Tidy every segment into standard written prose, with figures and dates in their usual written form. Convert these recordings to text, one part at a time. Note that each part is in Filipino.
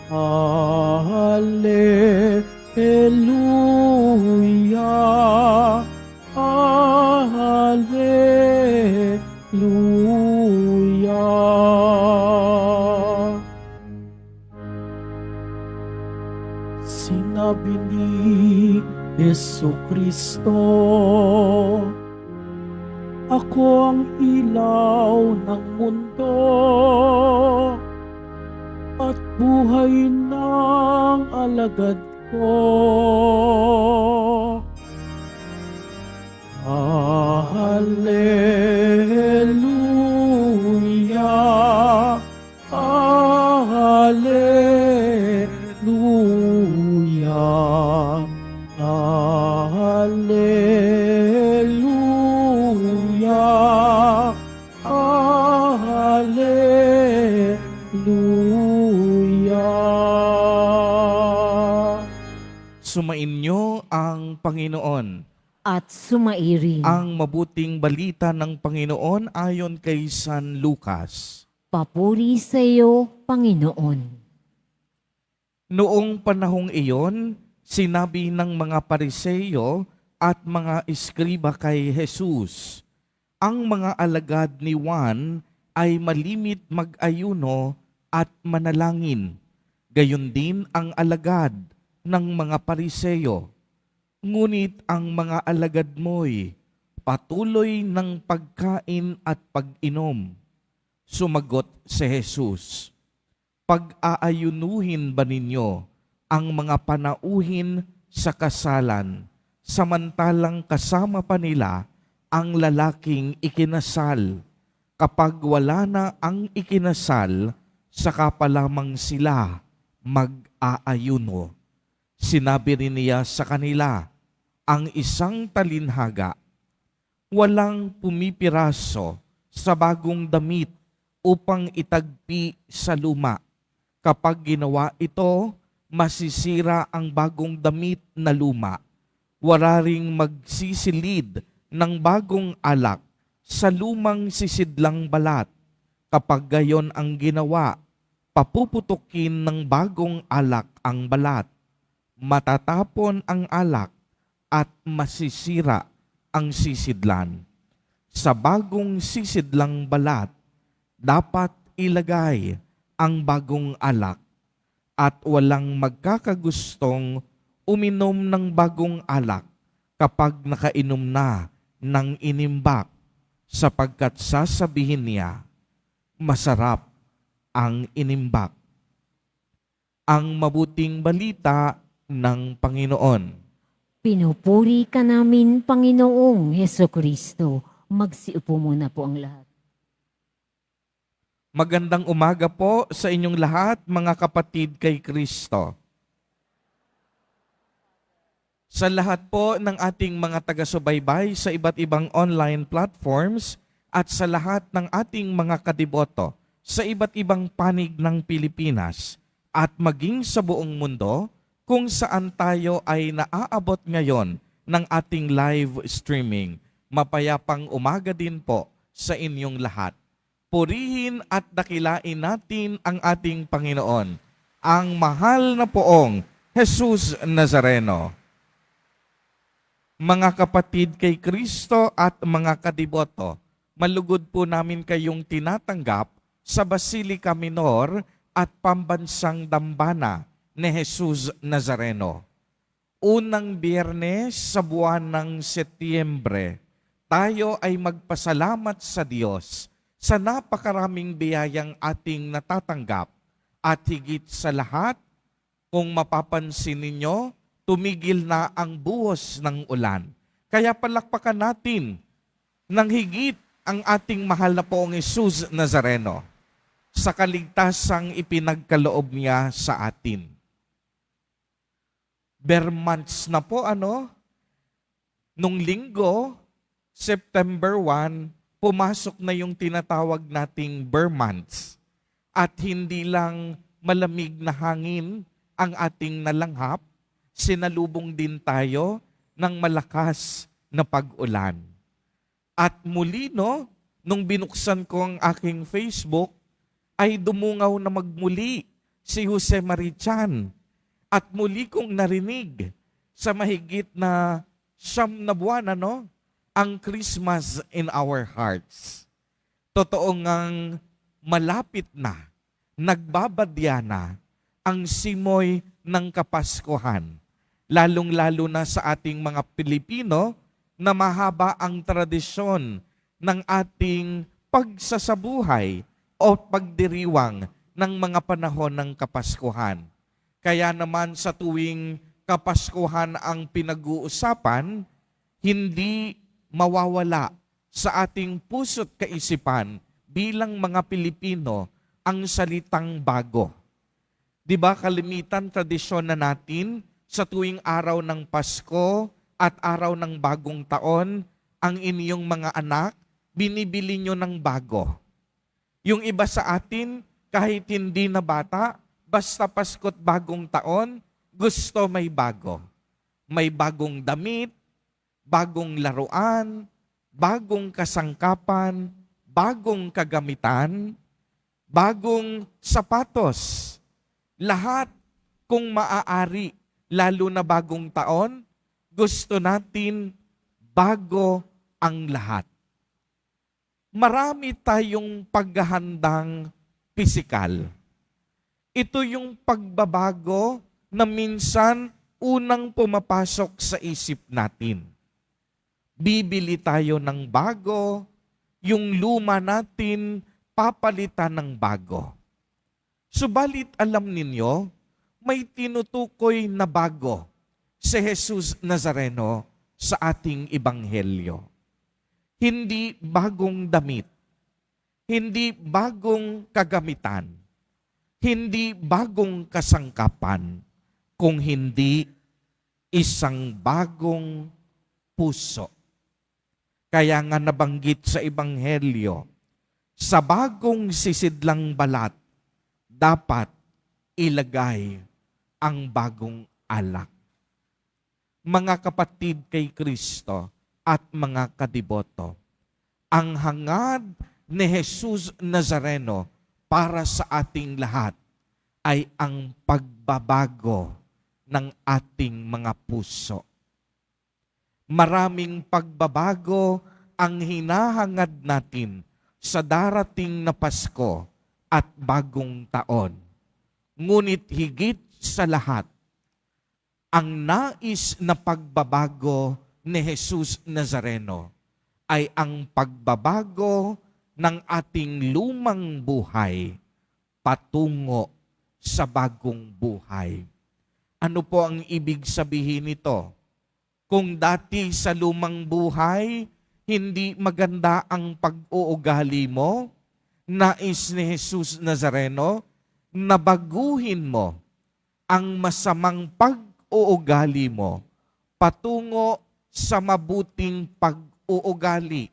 Alleluia, Alleluia. Sinabi ni Jesucristo, ako ang ilaw ng mundo at buhay ng alagad ko. Alleluia, Alleluia, Alleluia, Alleluia. Sumainyo ang Panginoon. At sumairin. Ang mabuting balita ng Panginoon ayon kay San Lucas. Papuri sa iyo, Panginoon. Noong panahong iyon, sinabi ng mga Pariseo at mga eskriba kay Jesus, ang mga alagad ni Juan ay malimit mag-ayuno at manalangin. Gayon din ang alagad ng mga Pariseo. Ngunit ang mga alagad mo'y patuloy ng pagkain at pag-inom. Sumagot si Jesus, pag-aayunuhin ba ninyo ang mga panauhin sa kasalan, samantalang kasama pa nila ang lalaking ikinasal? Kapag wala na ang ikinasal, saka pa lamang sila mag-aayuno. Sinabi rin niya sa kanila, ang isang talinhaga, walang pumipiraso sa bagong damit upang itagpi sa luma. Kapag ginawa ito, masisira ang bagong damit na luma. Wala ring magsisilid ng bagong alak sa lumang sisidlang balat. Kapag gayon ang ginawa, papuputukin ng bagong alak ang balat. Matatapon ang alak at masisira ang sisidlan. Sa bagong sisidlang balat, dapat ilagay ang bagong alak at walang magkakagustong uminom ng bagong alak kapag nakainom na ng inimbak, sapagkat sasabihin niya, masarap ang inimbak. Ang mabuting balita ng Panginoon. Pinupuri ka namin, Panginoong Hesukristo. Magsiupo muna po ang lahat. Magandang umaga po sa inyong lahat, mga kapatid kay Kristo. Sa lahat po ng ating mga taga-subaybay sa iba't ibang online platforms at sa lahat ng ating mga kadiboto sa iba't ibang panig ng Pilipinas at maging sa buong mundo, kung saan tayo ay naaabot ngayon ng ating live streaming. Mapayapang umaga din po sa inyong lahat. Purihin at dakilain natin ang ating Panginoon, ang mahal na poong Jesus Nazareno. Mga kapatid kay Kristo at mga kadiboto, malugod po namin kayong tinatanggap sa Basilica Minor at Pambansang Dambana ni Jesus Nazareno. Unang Biyernes sa buwan ng Setyembre, tayo ay magpasalamat sa Diyos sa napakaraming biyayang ating natatanggap at higit sa lahat, kung mapapansin ninyo, tumigil na ang buhos ng ulan. Kaya palakpakan natin ng higit ang ating mahal na poong Jesus Nazareno sa kaligtasang ipinagkaloob niya sa atin. Bare months na po nung linggo, September 1, pumasok na yung tinatawag nating bare months. At hindi lang malamig na hangin ang ating nalanghap, sinalubong din tayo ng malakas na pag-ulan. At muli nung binuksan ko ang aking Facebook, ay dumungaw na magmuli si Jose Marichan. At muli kong narinig sa mahigit na 9 na buwan, ang Christmas in our hearts. Totoo ngang malapit na, nagbabadya na ang simoy ng Kapaskuhan. Lalong-lalo na sa ating mga Pilipino na mahaba ang tradisyon ng ating pagsasabuhay o pagdiriwang ng mga panahon ng Kapaskuhan. Kaya naman sa tuwing Kapaskuhan ang pinag-uusapan, hindi mawawala sa ating puso't kaisipan bilang mga Pilipino ang salitang bago. Di ba kalimitan tradisyon na natin sa tuwing araw ng Pasko at araw ng bagong taon, ang inyong mga anak, binibili nyo ng bago. Yung iba sa atin, kahit hindi na bata, basta Pasko't bagong taon, gusto may bago. May bagong damit, bagong laruan, bagong kasangkapan, bagong kagamitan, bagong sapatos. Lahat kung maaari, lalo na bagong taon, gusto natin bago ang lahat. Marami tayong paghahandang pisikal. Ito yung pagbabago na minsan unang pumapasok sa isip natin. Bibili tayo ng bago, yung luma natin papalitan ng bago. Subalit alam ninyo, may tinutukoy na bago si Jesus Nazareno sa ating ebanghelyo. Hindi bagong damit, hindi bagong kagamitan, hindi bagong kasangkapan, kung hindi isang bagong puso. Kaya nga nabanggit sa ebanghelyo, sa bagong sisidlang balat, dapat ilagay ang bagong alak. Mga kapatid kay Kristo at mga kadiboto, ang hangad ni Jesus Nazareno para sa ating lahat ay ang pagbabago ng ating mga puso. Maraming pagbabago ang hinahangad natin sa darating na Pasko at bagong taon. Ngunit higit sa lahat, ang nais na pagbabago ni Jesus Nazareno ay ang pagbabago ng ating lumang buhay patungo sa bagong buhay. Ano po ang ibig sabihin nito? Kung dati sa lumang buhay, hindi maganda ang pag-uugali mo, nais ni Jesus Nazareno na baguhin mo ang masamang pag-uugali mo patungo sa mabuting pag-uugali.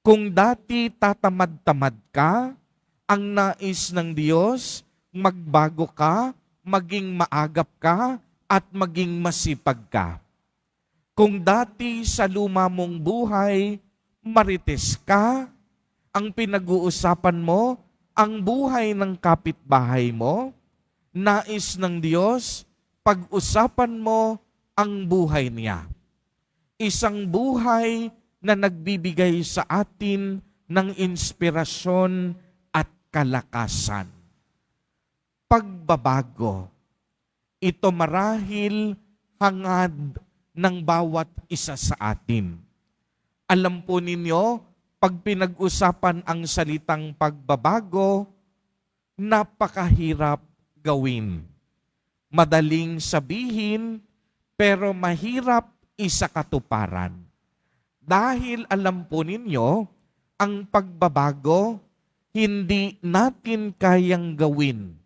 Kung dati tatamad-tamad ka, ang nais ng Diyos, magbago ka, maging maagap ka, at maging masipag ka. Kung dati sa luma mong buhay, marites ka, ang pinag-uusapan mo, ang buhay ng kapitbahay mo, nais ng Diyos, pag-usapan mo ang buhay niya. Isang buhay na nagbibigay sa atin ng inspirasyon at kalakasan. Pagbabago, ito marahil hangad ng bawat isa sa atin. Alam po ninyo, pag pinag-usapan ang salitang pagbabago, napakahirap gawin. Madaling sabihin, pero mahirap isakatuparan. Dahil alam po ninyo, ang pagbabago, hindi natin kayang gawin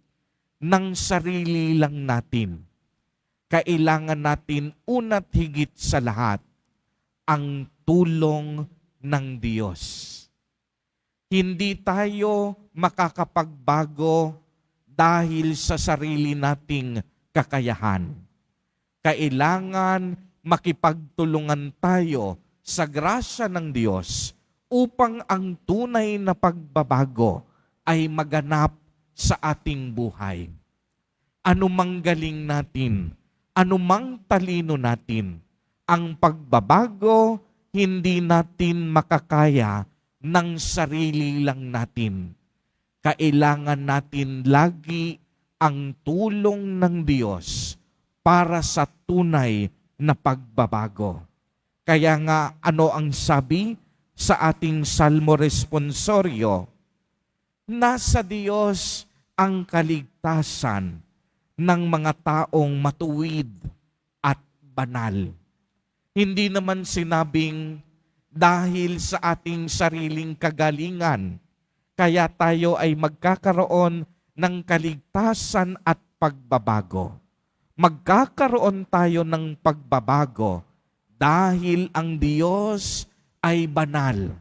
ng sarili lang natin. Kailangan natin una't higit sa lahat ang tulong ng Diyos. Hindi tayo makakapagbago dahil sa sarili nating kakayahan. Kailangan makipagtulungan tayo sa grasya ng Diyos upang ang tunay na pagbabago ay maganap sa ating buhay. anumang galing natin, anumang talino natin, ang pagbabago hindi natin makakaya ng sarili lang natin. Kailangan natin lagi ang tulong ng Diyos para sa tunay na pagbabago. Kaya nga, ano ang sabi sa ating Salmo Responsorio? Nasa Diyos ang kaligtasan ng mga taong matuwid at banal. Hindi naman sinabing dahil sa ating sariling kagalingan, kaya tayo ay magkakaroon ng kaligtasan at pagbabago. Magkakaroon tayo ng pagbabago dahil ang Diyos ay banal.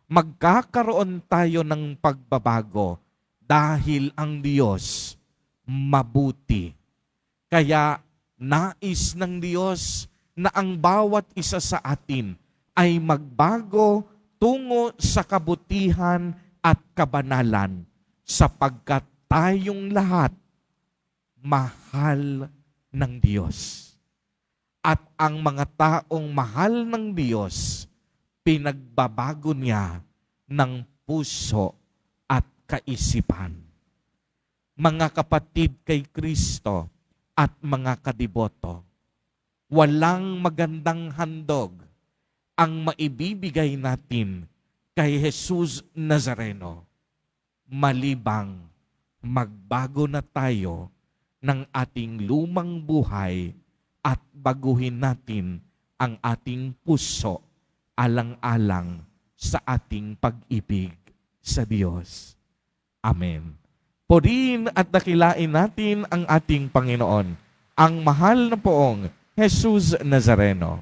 Magkakaroon tayo ng pagbabago dahil ang Diyos mabuti. Kaya nais ng Diyos na ang bawat isa sa atin ay magbago tungo sa kabutihan at kabanalan sapagkat tayong lahat mahal ng Diyos. At ang mga taong mahal ng Diyos, pinagbabago niya ng puso at kaisipan. Mga kapatid kay Kristo at mga kadiboto, walang magandang handog ang maibibigay natin kay Jesus Nazareno malibang magbago na tayo ng ating lumang buhay at baguhin natin ang ating puso alang-alang sa ating pag-ibig sa Diyos. Amen. Purihin at dakilain natin ang ating Panginoon, ang mahal na poong Jesus Nazareno.